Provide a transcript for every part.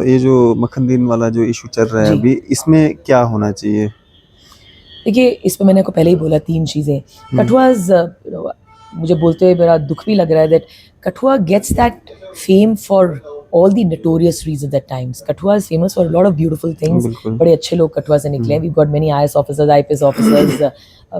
ये जो मखनदीन वाला जो इशू चल रहा है जी। अभी, इसमें क्या होना चाहिए? देखिए, इस पे मैंने आपको पहले ही बोला 3 चीज़ें। कठुआज़ मुझे बोलते हुए बड़ा दुःख भी लग रहा है that Kathua gets that fame for all the notorious reasons at times. Kathua is famous for a lot of beautiful things. बिल्कुल। बड़े अच्छे लोग कठुआ से निकले हैं। We got many IAS officers, IPS officers,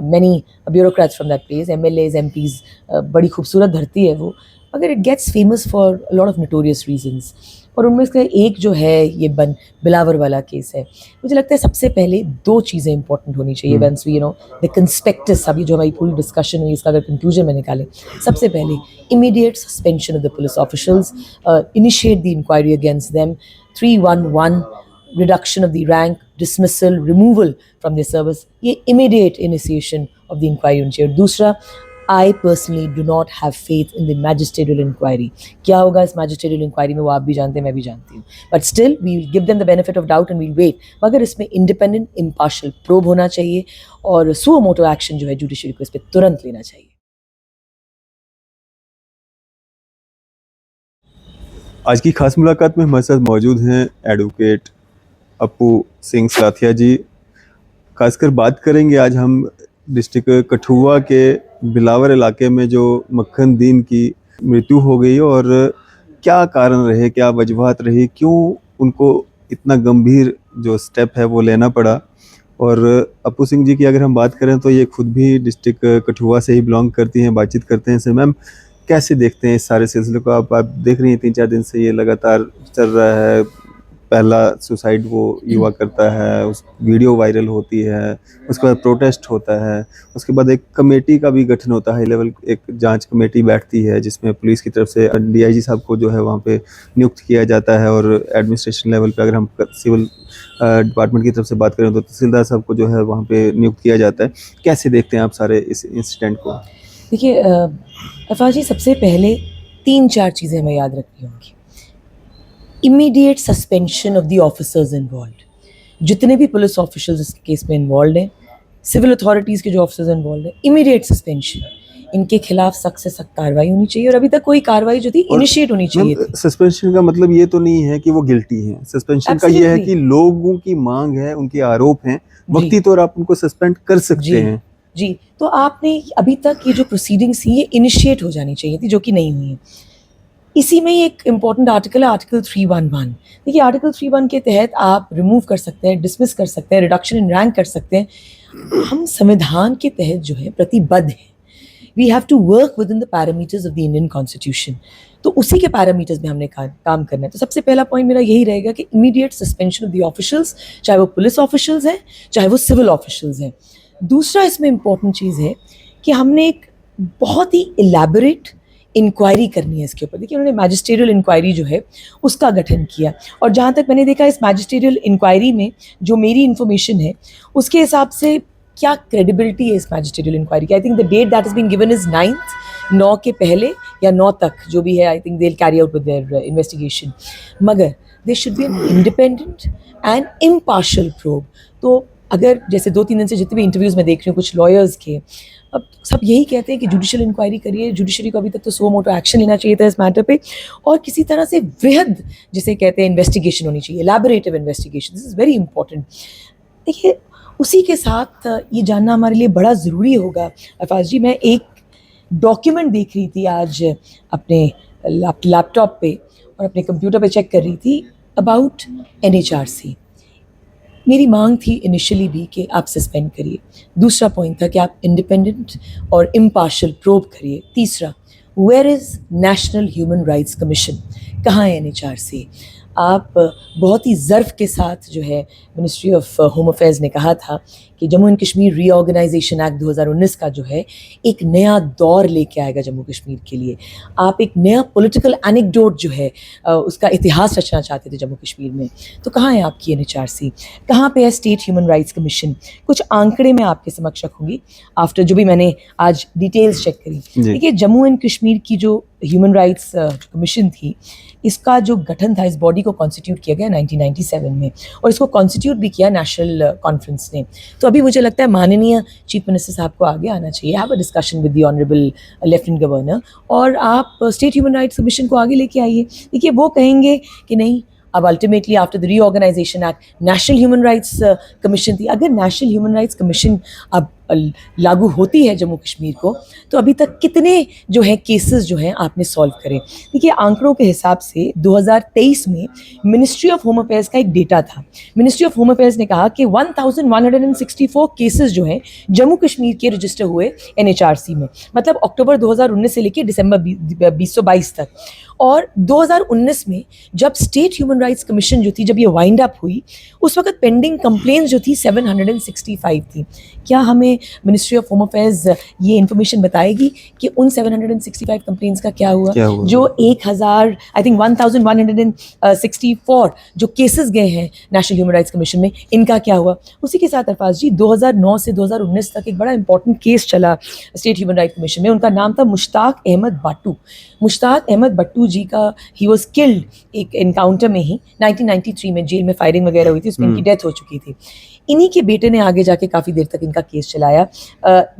many bureaucrats from that place, MLAs, MPs. बड़ी खूबसूरत धरती है वो। मगर it gets famous for a lot of notorious reasons. और उनमें से एक जो है ये बिलावर वाला केस है। मुझे लगता है सबसे पहले 2 चीज़ें इंपॉर्टेंट होनी चाहिए वंस वी द कंस्पेक्टस, अभी जो हमारी पूरी डिस्कशन हुई इसका अगर कंक्लूजन में निकालें। सबसे पहले immediate suspension of the police officials, initiate the inquiry against them, 311 reduction of the rank, dismissal, removal from the service, ये immediate initiation of the inquiry होनी चाहिए। और दूसरा, I personally do not have faith in the magisterial inquiry. क्या होगा इस magisterial inquiry में वो आप भी जानते हैं, मैं भी जानती हूँ। But still we will give them the benefit of doubt and we'll wait. मगर इसमें independent, impartial probe होना चाहिए और suo moto action जो है judiciary को इस पे तुरंत लेना चाहिए। आज की खास मुलाकात में हमारे साथ मौजूद हैं एडवोकेट अपू सिंह सलाथिया जी। खासकर बात करेंगे आज हम डिस्ट्रिक्ट कठुआ के बिलावर इलाके में जो मक्खनदीन की मृत्यु हो गई और क्या कारण रहे, क्या वजूहात रही, क्यों उनको इतना गंभीर जो स्टेप है वो लेना पड़ा। और अपू सिंह जी की अगर हम बात करें तो ये खुद भी डिस्ट्रिक्ट कठुआ से ही बिलोंग करती हैं, बातचीत करते हैं। मैम, कैसे देखते हैं इस सारे सिलसिले को? आप देख रही हैं 3-4 दिन से ये लगातार चल रहा है। पहला सुसाइड वो युवा करता है, उस वीडियो वायरल होती है, उसके बाद प्रोटेस्ट होता है, उसके बाद एक कमेटी का भी गठन होता है, हाई लेवल एक जांच कमेटी बैठती है जिसमें पुलिस की तरफ से डीआईजी साहब को जो है वहाँ पे नियुक्त किया जाता है। और एडमिनिस्ट्रेशन लेवल पे अगर हम सिविल डिपार्टमेंट की तरफ से बात करें तो तहसीलदार साहब को जो है वहाँ पे नियुक्त किया जाता है। कैसे देखते हैं आप सारे इस इंसिडेंट को? देखिए अफाज जी, सबसे पहले 3-4 चीज़ें हमें याद रखनी होंगी। Immediate suspension of the officers involve. जितने भी पुलिस ऑफिसर्स इस केस में इन्वॉल्व हैं, सिविल अथॉरिटीज़ के जो ऑफिसर्स इन्वॉल्व हैं, इमीडिएट सस्पेंशन। इनके खिलाफ सख्त से सख्त कार्रवाई होनी चाहिए और अभी तक कोई कार्रवाई जो थी इनिशिएट होनी चाहिए थी। सस्पेंशन का मतलब ये तो नहीं है कि वो गिल्टी हैं। सस्पेंशन का ये है कि लोगों की मांग है, उनके आरोप हैं, वक्ती तौर आप उनको सस्पेंड कर सकते हैं। जी, तो आपने अभी तक ये जो प्रोसीडिंग्स थी ये इनिशिएट हो जानी चाहिए थी, जो कि नहीं हुई है। इसी में ही एक इम्पॉर्टेंट आर्टिकल है, आर्टिकल 311। देखिए, आर्टिकल 311 के तहत आप रिमूव कर सकते हैं, डिसमिस कर सकते हैं, रिडक्शन इन रैंक कर सकते हैं। हम संविधान के तहत जो है प्रतिबद्ध हैं। We have to work with in the parameters of the Indian constitution. तो उसी के पैरामीटर्स में हमने काम करना है। तो सबसे पहला पॉइंट मेरा यही रहेगा कि immediate suspension of the officials, चाहे वो पुलिस ऑफिशियल्स हैं, चाहे वो सिविल ऑफिशियल्स हैं। दूसरा इसमें इम्पॉर्टेंट चीज़ है कि हमने एक बहुत ही इलेबोरेट इंक्वायरी करनी है इसके ऊपर। देखिए, उन्होंने मैजिस्ट्रियल इंक्वायरी जो है उसका गठन किया और जहाँ तक मैंने देखा इस मैजिस्ट्रियल इंक्वायरी में जो मेरी इन्फॉर्मेशन है उसके हिसाब से क्या क्रेडिबिलिटी है इस मैजिस्ट्रियल इंक्वायरी की। I think the date that is been given is 9 के पहले या 9 तक जो भी है। I think they will carry out with their investigation, मगर they should be an independent and impartial probe. तो अगर जैसे 2-3 दिन से जितने भी इंटरव्यूज़ में देख रही हूँ कुछ लॉयर्स के, अब सब यही कहते हैं कि जुडिशियल इंक्वायरी करिए। जुडिशरी को अभी तक तो सो मोटो एक्शन लेना चाहिए था इस मैटर पे और किसी तरह से वृहद जिसे कहते हैं इन्वेस्टिगेशन होनी चाहिए, elaborative investigation. This is very important. देखिए, उसी के साथ ये जानना हमारे लिए बड़ा ज़रूरी होगा अफाज जी, मैं एक डॉक्यूमेंट देख रही थी आज अपने लैपटॉप पे और अपने कंप्यूटर पे चेक कर रही थी अबाउट NHRC। मेरी मांग थी इनिशियली भी कि आप सस्पेंड करिए। दूसरा पॉइंट था कि आप इंडिपेंडेंट और इम्पार्शियल प्रोब करिए। तीसरा, where is national human rights commission, कहाँ है NHRC? आप बहुत ही ज़र्फ़ के साथ जो है मिनिस्ट्री ऑफ होम अफेयर्स ने कहा था कि Jammu and Kashmir reorganisation act 2019 का जो है एक नया दौर लेके आएगा जम्मू कश्मीर के लिए। आप एक नया पॉलिटिकल एनेक्डोट जो है उसका इतिहास रचना चाहते थे जम्मू कश्मीर में। तो कहाँ है आपकी NHRC? कहाँ पे है स्टेट ह्यूमन राइट्स कमीशन? कुछ आंकड़े मैं आपके समक्ष रखूँगी आफ्टर जो भी मैंने आज डिटेल्स चेक करी। देखिए, जम्मू एंड कश्मीर की जो ह्यूमन राइट्स कमीशन थी, इसका जो गठन था, इस बॉडी को कॉन्स्टिट्यूट किया गया 1997 में और इसको कॉन्स्टिट्यूट भी किया नेशनल कॉन्फ्रेंस ने। तो अभी मुझे लगता है माननीय चीफ मिनिस्टर साहब को आगे आना चाहिए, have a discussion with the honourable lieutenant governor और आप स्टेट ह्यूमन राइट्स कमीशन को आगे लेके आइए। देखिए, वो कहेंगे कि नहीं, अब ultimately after the reorganisation act national human rights commission थी। अगर नेशनल ह्यूमन राइट्स कमीशन अब लागू होती है जम्मू कश्मीर को, तो अभी तक कितने जो है केसेस जो हैं आपने सॉल्व करे? देखिए, आंकड़ों के हिसाब से 2023 में मिनिस्ट्री ऑफ होम अफेयर्स का एक डेटा था। मिनिस्ट्री ऑफ होम अफेयर्स ने कहा कि 1164 केसेस जो हैं जम्मू कश्मीर के रजिस्टर हुए एनएचआरसी में, मतलब अक्टूबर 2019 से लेकर दिसंबर 2022 तक। और 2019 में जब स्टेट ह्यूमन राइट्स कमीशन जो थी, जब ये वाइंड अप हुई, उस वक्त पेंडिंग कंप्लेंट्स जो थी 765 थी। क्या हमें मिनिस्ट्री ऑफ होम अफेयर्स ये इन्फॉर्मेशन बताएगी कि उन 765 कंप्लेंट्स का क्या हुआ? जो 1000 आई थिंक 1164 जो केसेस गए हैं नेशनल ह्यूमन राइट्स कमीशन में, इनका क्या हुआ? उसी के साथ अरफाज जी, 2009 से 2019 तक एक बड़ा इंपॉर्टेंट केस चला स्टेट ह्यूमन राइट्स कमीशन में। उनका नाम था मुश्ताक अहमद बट्टू। मुश्ताक अहमद बट्टू जी का ही वॉज किल्ड एक एनकाउंटर में ही 1993 में, जेल में फायरिंग वगैरह हुई थी, उसमें इनकी डेथ हो चुकी थी। इन्हीं के बेटे ने आगे जाके काफ़ी देर तक इनका केस चलाया।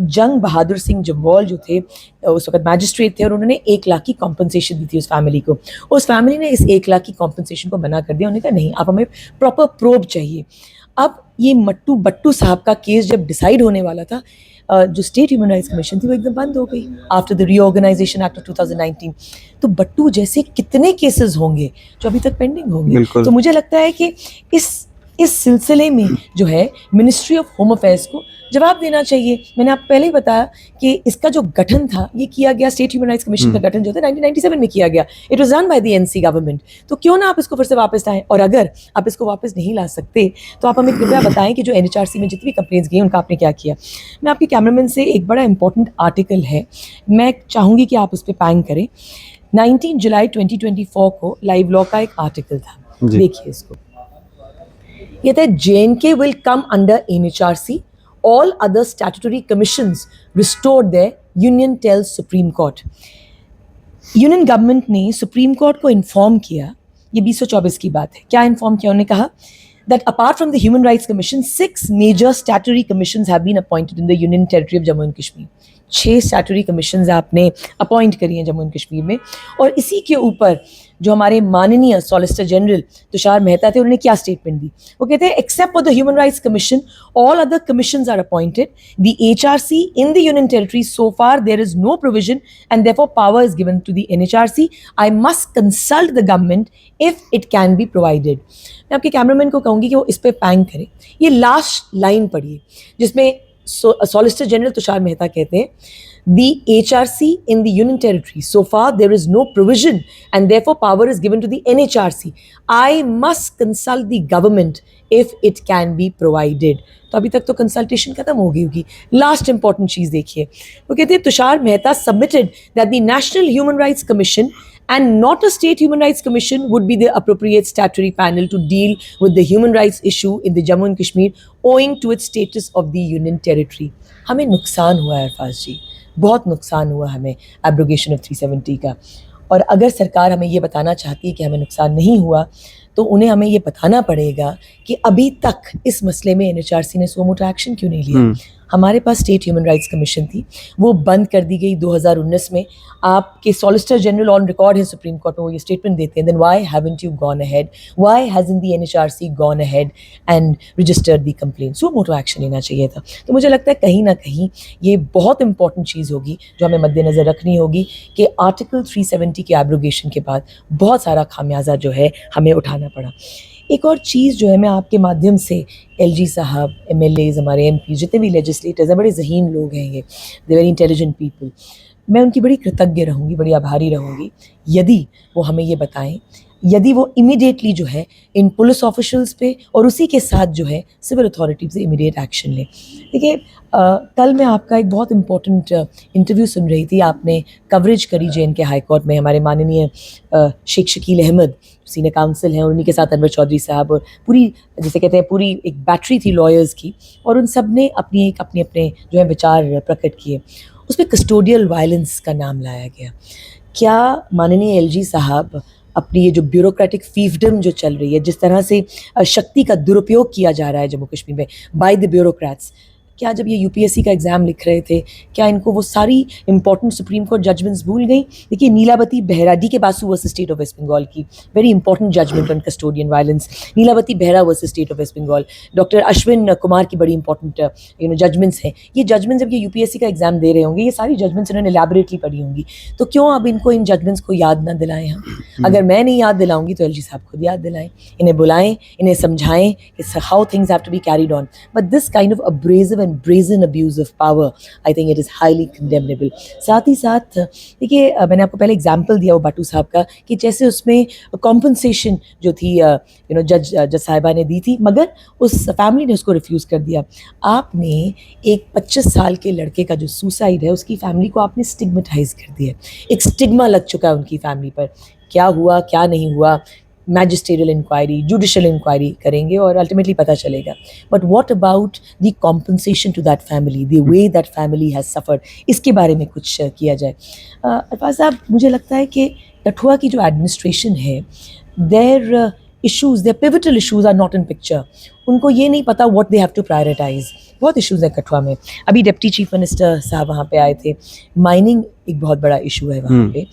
जंग बहादुर सिंह जम्वाल जो थे उस वक्त मैजिस्ट्रेट थे, और उन्होंने 1 लाख की कॉम्पनसेशन दी थी उस फैमिली को। उस फैमिली ने इस 1 लाख की कॉम्पनसेशन को मना कर दिया। उन्होंने कहा नहीं, आप हमें प्रॉपर प्रोब चाहिए। अब ये मट्टू बट्टू साहब का केस जब डिसाइड होने वाला था, जो स्टेट ह्यूमन राइट्स कमीशन थी वो एकदम बंद हो गई after the reorganisation act of 2019। तो बट्टू जैसे कितने केसेस होंगे जो अभी तक पेंडिंग होंगे? तो मुझे लगता है कि इस सिलसिले में जो है मिनिस्ट्री ऑफ होम अफेयर्स को जवाब देना चाहिए। मैंने आपको पहले ही बताया कि इसका जो गठन था, ये किया गया, स्टेट ह्यूमन राइट्स कमीशन का गठन जो था 1997 में किया गया। It was done by the NC government. तो क्यों ना आप इसको फिर से वापस लाएं? और अगर आप इसको वापस नहीं ला सकते तो आप हमें कृपया बताएं कि जो एनएचआरसी में जितनी कंप्लेंट्स गई उनका आपने क्या किया। मैं आपके कैमरामैन से एक बड़ा इंपॉर्टेंट आर्टिकल है, मैं चाहूँगी कि आप उस पर पैंग करें। 19 जुलाई 2024 को लाइव लॉ का एक आर्टिकल था, देखिए इसको। ये था JNK will come under NHRC. All other statutory commissions restored their union tells Supreme Court. Union government ने सुप्रीम कोर्ट को इन्फॉर्म किया, ये 2024 की बात है, क्या इन्फॉर्म किया? उन्होंने कहा that apart from the Human Rights Commission, 6 major statutory commissions have been appointed in the Union Territory of Jammu and Kashmir. 6 statutory commissions आपने अपॉइंट करी हैं जम्मू एंड कश्मीर में। और इसी के ऊपर जो हमारे माननीय सॉलिसिटर जनरल तुषार मेहता थे, उन्होंने क्या स्टेटमेंट दी? वो कहते हैं except for the human rights commission all other commissions are appointed. The HRC in the union territory so far there is no provision and therefore power is given to the NHRC. I must consult the government if it can be provided. मैं आपके cameraman को कहूँगी कि वो इस पर पैंग करें। ये लास्ट लाइन पढ़िए जिसमें सॉलिसिटर जनरल तुषार मेहता कहते हैं the HRC in the Union Territory. So far, there is no provision and therefore power is given to the NHRC. I must consult the government if it can be provided. तो अभी तक तो consultation खत्म हो गई होगी। Last important चीज देखिए, वो कहते हैं Tushar Mehta submitted that the national human rights commission and not a state human rights commission would be the appropriate statutory panel to deal with the human rights issue in the Jammu and Kashmir owing to its status of the union territory. हमें नुकसान हुआ है अरफाज जी, बहुत नुकसान हुआ हमें abrogation of 370 का। और अगर सरकार हमें ये बताना चाहती है कि हमें नुकसान नहीं हुआ, तो उन्हें हमें ये बताना पड़ेगा कि अभी तक इस मसले में NHRC ने सो मोटो एक्शन क्यों नहीं लिया। हमारे पास स्टेट ह्यूमन राइट्स कमीशन थी, वो बंद कर दी गई 2019 में। आपके सॉलिसिटर जनरल ऑन रिकॉर्ड है सुप्रीम कोर्ट में, वो ये स्टेटमेंट देते हैं, then why haven't you gone ahead, why hasn't the NHRC gone ahead and registered the complaint. Suo motu action लेना चाहिए था। तो मुझे लगता है कहीं ना कहीं ये बहुत इंपॉर्टेंट चीज़ होगी जो हमें मद्देनज़र रखनी होगी कि आर्टिकल 370 के एब्रोगेशन के बाद बहुत सारा खामियाजा जो है हमें उठाना पड़ा। एक और चीज़ जो है, मैं आपके माध्यम से LG साहब, MLAs, हमारे MP, जितने भी लेजिस्लेटर्स हैं, बड़े ज़हीन लोग हैं ये, दे वेरी इंटेलिजेंट पीपल, मैं उनकी बड़ी कृतज्ञ रहूँगी, बड़ी आभारी रहूँगी यदि वो हमें ये बताएं, यदि वो इमीडिएटली जो है इन पुलिस ऑफिशल्स पे और उसी के साथ जो है सिविल अथॉरिटी से इमीडिएट एक्शन लें। देखिए, कल मैं आपका एक बहुत इम्पोर्टेंट इंटरव्यू सुन रही थी, आपने कवरेज करी JNK हाई कोर्ट में, हमारे माननीय शेख शकील अहमद सीनियर काउंसिल हैं, और उन्हीं के साथ अनवर चौधरी साहब, और पूरी जिसे कहते हैं पूरी एक बैटरी थी लॉयर्स की, और उन सब ने अपने जो है विचार प्रकट किए। उस पर कस्टोडियल वायलेंस का नाम लाया गया। क्या माननीय LG साहब अपनी ये जो ब्यूरोक्रेटिक फीफडम जो चल रही है, जिस तरह से शक्ति का दुरुपयोग किया जा रहा है जम्मू कश्मीर में बाय द ब्यूरोक्रेट्स, क्या जब ये यूपीएससी का एग्ज़ाम लिख रहे थे, क्या इनको वो सारी इंपॉर्टेंट सुप्रीम कोर्ट जजमेंट्स भूल गई? देखिए Nilabati Behera, DK Basu versus State of West Bengal की very important judgment on custodian violence, Nilabati Behera versus State of West Bengal, doctor Ashwin Kumar की बड़ी इंपॉर्टेंट जजमेंट्स हैं। ये जजमेंट्स जब ये यूपीएससी का एग्जाम दे रहे होंगे, ये सारी जजमेंट्स इन्होंने एलैबोरेटली पढ़ी होंगी, तो क्यों अब इनको इन जजमेंट्स को याद ना दिलाएं हम? अगर मैं नहीं याद दिलाऊंगी तो एलजी साहब खुद याद दिलाएं, इन्हें बुलाएं, इन्हें समझाएं कि how things have to be carried on. But this kind of abrasive and brazen abuse of power, I think it is highly condemnable. साथ ही साथ देखिए, मैंने आपको पहले एग्जाम्पल दिया वो बाटू साहब का, कि जैसे उसमें कॉम्पनसेशन जो थी जज साहिबा ने दी थी, मगर उस फैमिली ने उसको रिफ्यूज़ कर दिया। आपने एक 25 साल के लड़के का जो सुसाइड है, उसकी फैमिली को आपने स्टिग्मेटाइज कर दिया, एक स्टिग्मा लग चुका है उनकी फैमिली पर। क्या हुआ क्या नहीं हुआ, मैजिस्ट्रियल इंक्वायरी, जुडिशियल इंक्वायरी करेंगे और अल्टीमेटली पता चलेगा। But what about the compensation to that family, the way that family has suffered, इसके बारे में कुछ किया जाए। अरफाज साहब, मुझे लगता है कि कठुआ की जो एडमिनिस्ट्रेशन है, their issues, their pivotal issues are not in picture. उनको ये नहीं पता what they have to prioritise. बहुत इश्यूज़ हैं कठुआ में। अभी डिप्टी चीफ मिनिस्टर साहब वहाँ पे आए थे। माइनिंग एक बहुत बड़ा इशू है वहाँ पे।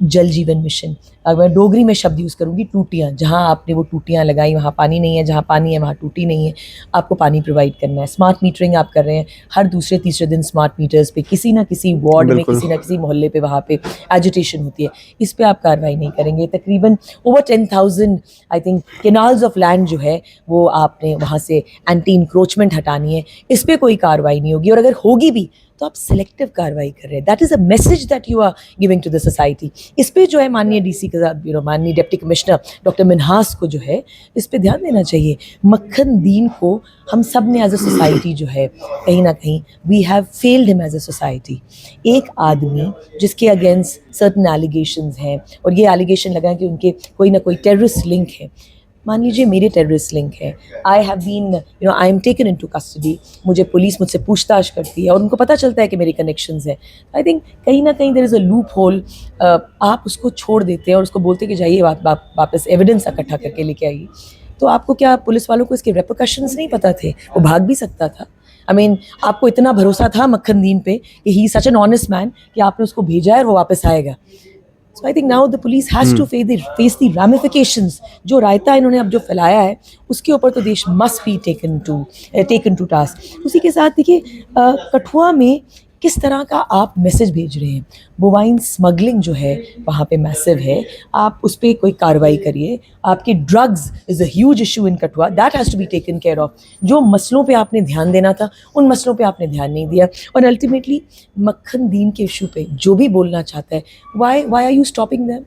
जल जीवन मिशन, अगर मैं डोगरी में शब्द यूज़ करूँगी, टूटियाँ, जहाँ आपने वो टूटियाँ लगाई वहाँ पानी नहीं है, जहाँ पानी है वहाँ टूटी नहीं है, आपको पानी प्रोवाइड करना है। स्मार्ट मीटरिंग आप कर रहे हैं, हर दूसरे तीसरे दिन स्मार्ट मीटर्स पे किसी ना किसी वार्ड में, किसी ना किसी मोहल्ले पे वहाँ पे एजिटेशन होती है, इस पर आप कार्रवाई नहीं करेंगे। तकरीबन over 10,000 I think canals of land जो है वो आपने वहाँ से एंटी इंक्रोचमेंट हटानी है, इस पर कोई कार्रवाई नहीं होगी, और अगर होगी भी तो आप सिलेक्टिव कार्रवाई कर रहे हैं। That is a message that you are giving to the society. इस पे जो है माननीय डीसी के साथ माननीय डिप्टी कमिश्नर डॉक्टर मिन्हास को जो है इस पे ध्यान देना चाहिए। मक्खन दीन को हम सब ने एज अ सोसाइटी जो है कहीं ना कहीं we have failed him as a society. एक आदमी जिसके अगेंस्ट सर्टन एलिगेशंस हैं, और ये एलिगेशन लगाएं कि उनके कोई ना कोई टेररिस्ट लिंक है। मान लीजिए मेरे टेररिस्ट लिंक है, I have been I am taken into custody, मुझे पुलिस मुझसे पूछताछ करती है और उनको पता चलता है कि मेरे कनेक्शंस हैं। आई थिंक कहीं ना कहीं there is a loophole. आप उसको छोड़ देते हैं और उसको बोलते कि जाइए वापस एविडेंस इकट्ठा करके लेके आइए। तो आपको क्या पुलिस वालों को इसके रेपरकशंस नहीं पता थे? वो भाग भी सकता था। आई मीन आपको इतना भरोसा था मक्खन दीन पे कि ही सच एन ऑनेस्ट मैन कि आपने उसको भेजा है और वो वापस आएगा। So I think now the police has to face the ramifications. जो रायता इन्होंने अब जो फैलाया है उसके ऊपर तो देश must be taken to task. उसी के साथ देखिए कठुआ में किस तरह का आप मैसेज भेज रहे हैं। बोवाइन स्मगलिंग जो है वहाँ पे मैसिव है, आप उस पर कोई कार्रवाई करिए। आपके drugs is a huge issue in Kathua, that has to be taken care of. जो मसलों पे आपने ध्यान देना था उन मसलों पे आपने ध्यान नहीं दिया। और अल्टीमेटली मक्खन दीन के इशू पे जो भी बोलना चाहता है, why are you stopping them?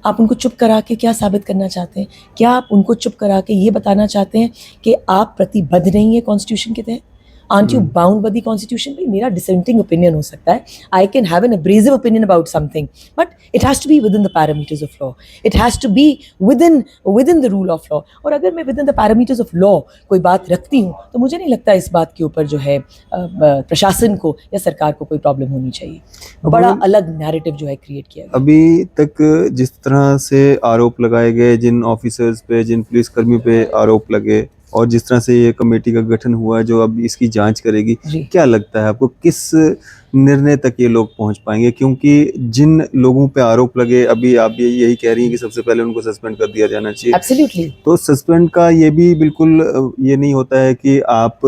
आप उनको चुप करा के क्या साबित करना चाहते हैं? क्या आप उनको चुप करा के ये बताना चाहते हैं कि आप प्रतिबद्ध नहीं है कॉन्स्टिट्यूशन के तहत? Aren't you bound by the constitution? भाई मेरा dissenting opinion हो सकता है, I can have an abrasive opinion about something, but it has to be within the parameters of law. It has to be within the rule of law. और अगर मैं within the parameters of law कोई बात रखती हूँ तो मुझे नहीं लगता इस बात के ऊपर जो है प्रशासन को या सरकार को कोई प्रॉब्लम होनी चाहिए। बड़ा अलग नैरेटिव जो है क्रिएट किया गया। अभी तक जिस तरह से आरोप लगाए गए, जिन ऑफिसर्स पे, जिन पुलिसकर्मियों पे आरोप लगे, और जिस तरह से ये कमेटी का गठन हुआ जो अब इसकी जांच करेगी, क्या लगता है आपको किस निर्णय तक ये लोग पहुंच पाएंगे? क्योंकि जिन लोगों पे आरोप लगे, अभी आप यही कह रही हैं कि सबसे पहले उनको सस्पेंड कर दिया जाना चाहिए। एब्सोल्युटली। तो सस्पेंड का ये भी बिल्कुल ये नहीं होता है कि आप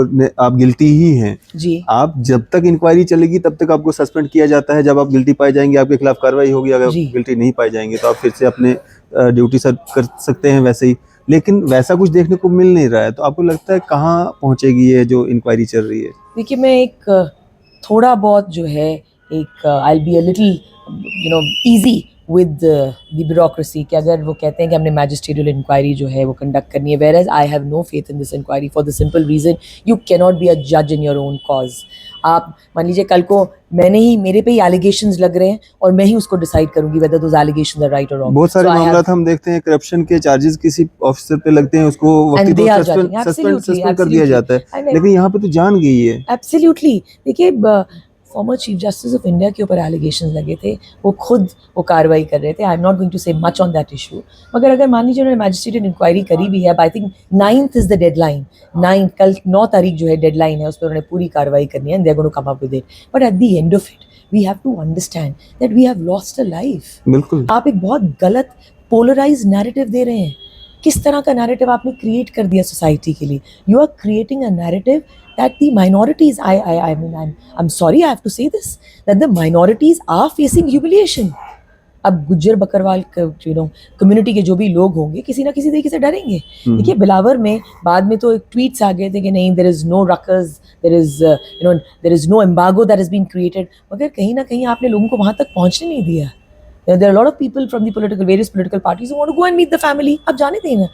गिल्टी ही हैं जी। आप जब तक इंक्वायरी चलेगी तब तक आपको सस्पेंड किया जाता है। जब आप गिल्टी पाए जाएंगे आपके खिलाफ कार्रवाई होगी, अगर गिल्टी नहीं पाए जाएंगे तो आप फिर से अपने ड्यूटी सर्व कर सकते हैं वैसे ही। लेकिन वैसा कुछ देखने को मिल नहीं रहा है, तो आपको लगता है कहाँ पहुंचेगी ये जो इंक्वायरी चल रही है? देखिए, मैं एक थोड़ा बहुत जो है एक I will be a little easy with the bureaucracy कि अगर वो कहते हैं कि हमने मैजिस्ट्रियल इंक्वायरी जो है वो कंडक्ट करनी है, whereas I have no faith in this inquiry for the simple reason you can not be a जज इन योर ओन कॉज। आप मान लीजिए कल को मेरे पे ही एलिगेशंस लग रहे हैं और मैं ही उसको डिसाइड करूंगी whether those allegations are right और रॉन्ग। बहुत सारे मामला हम देखते हैं, करप्शन के चार्जेस किसी ऑफिसर पे लगते हैं, उसको सस्पेंड कर दिया जाता है, लेकिन यहाँ पे तो जान गई है। एब्सोल्युटली। देखिए former chief justice of India के ऊपर एलिगेशन लगे थे, वो खुद वो कार्रवाई कर रहे थे. I am not going to say much on that issue. मगर अगर मान लीजिए उन्होंने मैजिस्ट्रेट इंक्वायरी करी भी है, I think 9th is the deadline. 9 कल 9 तारीख जो है डेडलाइन है, उस पर उन्होंने पूरी कार्रवाई करनी है. They are going to come up with it. But at the end of it we have to understand that we have lost a life. बिल्कुल. आप एक बहुत गलत पोलराइज नैरेटिव दे रहे हैं. किस तरह का नैरेटिव आपने क्रिएट कर दिया सोसाइटी के लिए? You are creating a narrative that the minorities, I mean, I'm sorry I have to say this, that the minorities are facing humiliation. अब गुज्जर बकरवाल कम्युनिटी के जो भी लोग होंगे किसी ना किसी तरीके से डरेंगे. देखिए बिलावर में बाद में तो एक ट्वीट्स आ गए थे कि नहीं, there is no rockers, there is no embargo that has been created. मगर कहीं ना कहीं आपने लोगों को वहां तक पहुंचने नहीं दिया. There are a lot of people from the various political parties who want to go and meet the family. अब जाने देना.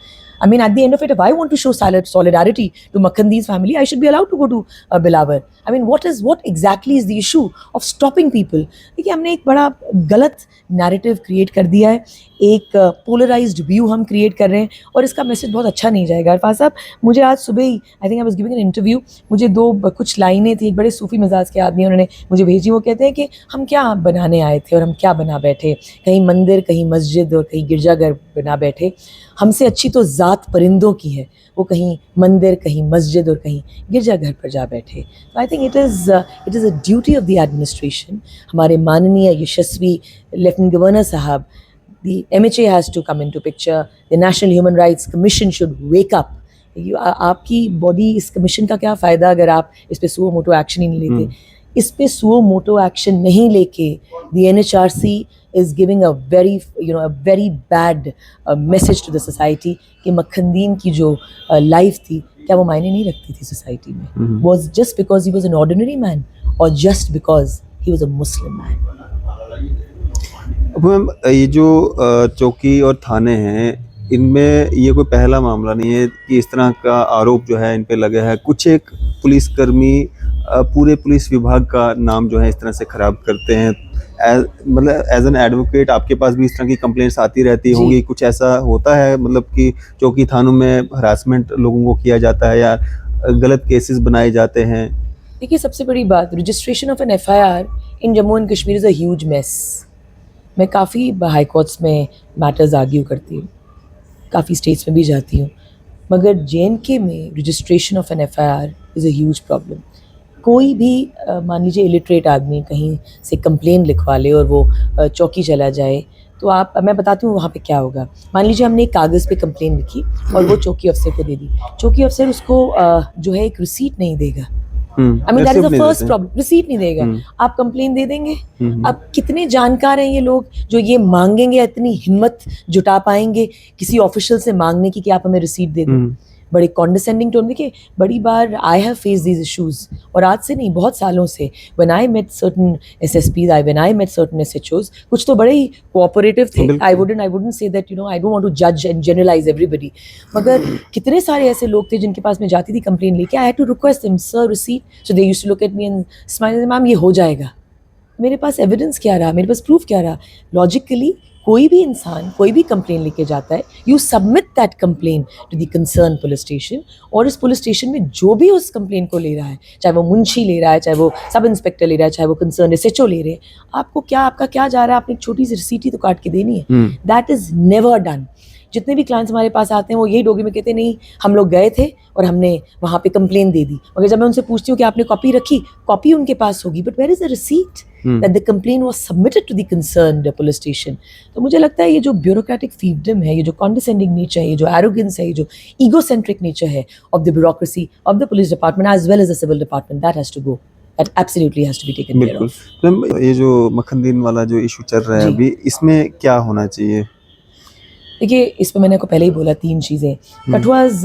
I mean, at the end of it, if I want to show solidarity to Makhandi's family, I should be allowed to go to Bilawar. I mean, what exactly is the issue of stopping people? देखिए हमने एक बड़ा गलत narrative create कर दिया है, एक polarised view हम क्रिएट कर रहे हैं, और इसका मैसेज बहुत अच्छा नहीं जाएगा. अरफाज साहब, मुझे आज सुबह ही I think I was giving an interview, मुझे कुछ लाइनें थी, एक बड़े सूफी मिजाज के आदमी उन्होंने मुझे भेजी. वो कहते हैं कि हम क्या बनाने आए थे और हम क्या बना बैठे, कहीं मंदिर, कहीं मस्जिद और कहीं गिरजाघर बना बैठे. हमसे अच्छी तो ज़ात परिंदों की है, वो कहीं मंदिर, कहीं मस्जिद और कहीं गिरजाघर पर जा बैठे. तो आई think it is a duty of the administration, हमारे माननीय यशस्वी लेफ्टिनेंट गवर्नर साहब, the MHA has to come into picture, the National Human Rights Commission should wake up. आपकी बॉडी, इस कमीशन का क्या फ़ायदा अगर आप इस पे सुओ मोटो एक्शन ही नहीं लेते? इस पे सुओ मोटो एक्शन नहीं लेके the NHRC is giving a very bad message to the society कि मखनदीन की जो लाइफ थी, क्या वो मायने नहीं रखती थी सोसाइटी में? Was just because he was an ordinary man or just because he was a Muslim man? अब मैम, ये जो चौकी और थाने हैं, इनमें ये कोई पहला मामला नहीं है कि इस तरह का आरोप जो है इन पे लगा है. कुछ एक पुलिसकर्मी पूरे पुलिस विभाग का नाम जो है इस तरह से खराब करते हैं. मतलब एज एन एडवोकेट आपके पास भी इस तरह की कंप्लेंट्स आती रहती होंगी. कुछ ऐसा होता है मतलब कि चौकी थानों में हरासमेंट लोगों को किया जाता है या गलत केसेस बनाए जाते हैं? देखिए सबसे बड़ी बात, registration of an FIR in Jammu and Kashmir is a huge mess. मैं काफ़ी हाई कोर्ट्स में मैटर्स आर्ग्यू करती हूँ, काफ़ी स्टेट्स में भी जाती हूँ, मगर JNK में registration of an FIR is a huge problem. कोई भी मान लीजिए इलिटरेट आदमी कहीं से कंप्लेन लिखवा ले और वो चौकी चला जाए, तो मैं बताती हूँ वहाँ पे क्या होगा. मान लीजिए हमने एक कागज़ पे कंप्लेन लिखी और वो चौकी अफसर को दे दी. चौकी अफसर उसको जो है एक रिसीट नहीं देगा. I mean that is the first problem. Receipt नहीं देगा. आप कंप्लेन दे देंगे. अब कितने जानकार हैं ये लोग जो ये मांगेंगे, इतनी हिम्मत जुटा पाएंगे किसी ऑफिशियल से मांगने की कि आप हमें रिसीट दे दें? बड़े कॉन्डिसेंडिंग टोन. देखिए बड़ी बार I have face these issues, और आज से नहीं बहुत सालों से. When I met certain SSPs, when I met certain SHOs, कुछ तो बड़े ही कोऑपरेटिव थे. I wouldn't say that I don't want to जज एंड जनरलाइज एवरीबडी, मगर कितने सारे ऐसे लोग थे जिनके पास मैं जाती थी कंप्लेन लेके. I had to request them, sir receipt. So they used to look at me and smile, ma'am ये हो जाएगा. मेरे पास एविडेंस क्या रहा, मेरे पास प्रूफ क्या रहा? लॉजिकली कोई भी इंसान कोई भी कंप्लेन लेके जाता है, you submit that complain to the concern police station, और इस पुलिस स्टेशन में जो भी उस कंप्लेन को ले रहा है, चाहे वो मुंशी ले रहा है, चाहे वो सब इंस्पेक्टर ले रहा है, चाहे वो कंसर्न SHO ले रहे हैं, आपका क्या जा रहा है? आपने एक छोटी सी रिसीट ही तो काट के देनी है. That is never done. जितने भी क्लाइंट्स हमारे पास आते हैं वो यही डोगरी में कहते हैं, नहीं हम लोग गए थे और हमने वहाँ पे कंप्लेन दे दी. मगर जब मैं उनसे पूछती हूँ कि आपने कॉपी रखी, कॉपी उनके पास होगी, but where is the receipt that the complaint was submitted to the concerned police station. तो मुझे लगता है ये जो ब्यूरोक्रेटिक फील्डम है, ये जो condescending नेचर है, ये जो एरोगेंस है, ये जो egocentric नेचर है of the bureaucracy of the police department as well as the civil department, that has to go. That absolutely has to be taken care of. बिल्कुल. ये जो मखनदीन वाला जो इशू चल रहा है अभी, इसमें क्या होना चाहिए? देखिए इस पर मैंने आपको पहले ही बोला 3 चीज़ें. कठुआ's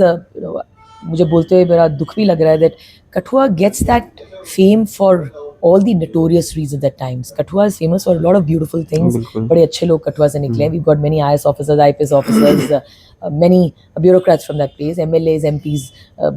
मुझे बोलते हुए बड़ा दुख भी लग रहा है that Kathua gets that fame for all the notorious reasons at times. Kathua is famous for a lot of beautiful things. बड़े अच्छे लोग कठुआ से निकले हैं. We've got many IS officers, IPS officers, many bureaucrats from that place, MLAs, MPs.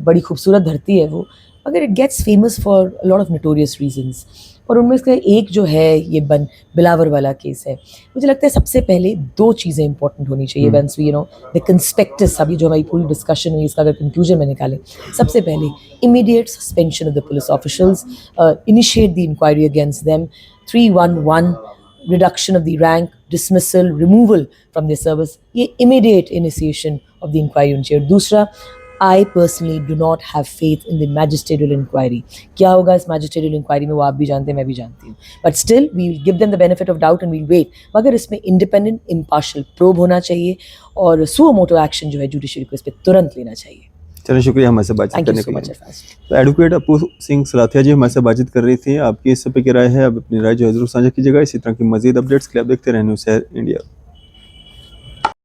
बड़ी खूबसूरत धरती है वो. मगर it gets famous for a lot of notorious reasons. और उनमें से एक जो है ये बिलावर वाला केस है, मुझे लगता है सबसे पहले दो चीज़ें इंपॉर्टेंट होनी चाहिए वंस वी द कंस्पेक्टस, अभी जो हमारी पूरी डिस्कशन हुई इसका अगर कंक्लूजन में निकाले, सबसे पहले immediate suspension of the police officials, initiate the inquiry against them, 311 reduction of the rank, dismissal, removal from their service, ये immediate initiation of the inquiry होनी चाहिए। और दूसरा, I personally do not have faith in the magisterial inquiry. क्या होगा इस magisterial inquiry में वो आप भी जानते हैं, मैं भी जानती हूँ, but still we'll give them the benefit of doubt and we'll wait. मगर इसमें independent, impartial probe होना चाहिए और suo motu action जो है judiciary को इस पर तुरंत लेना चाहिए। चलिए, शुक्रिया हमारे से बातचीत Thank you करने so के much, लिए। Arfaz. तो एडवोकेट अपू सिंह सलाथिया जी हमारे से बातचीत कर रही थी। आपकी इस पे क्या राय है? आप अपनी राय जो है जरूर साझा कीजिएगा। इसी तरह की मजीद अपडेट्स के लिए आप देखते रहें न्यूज़ शहर इंडिया।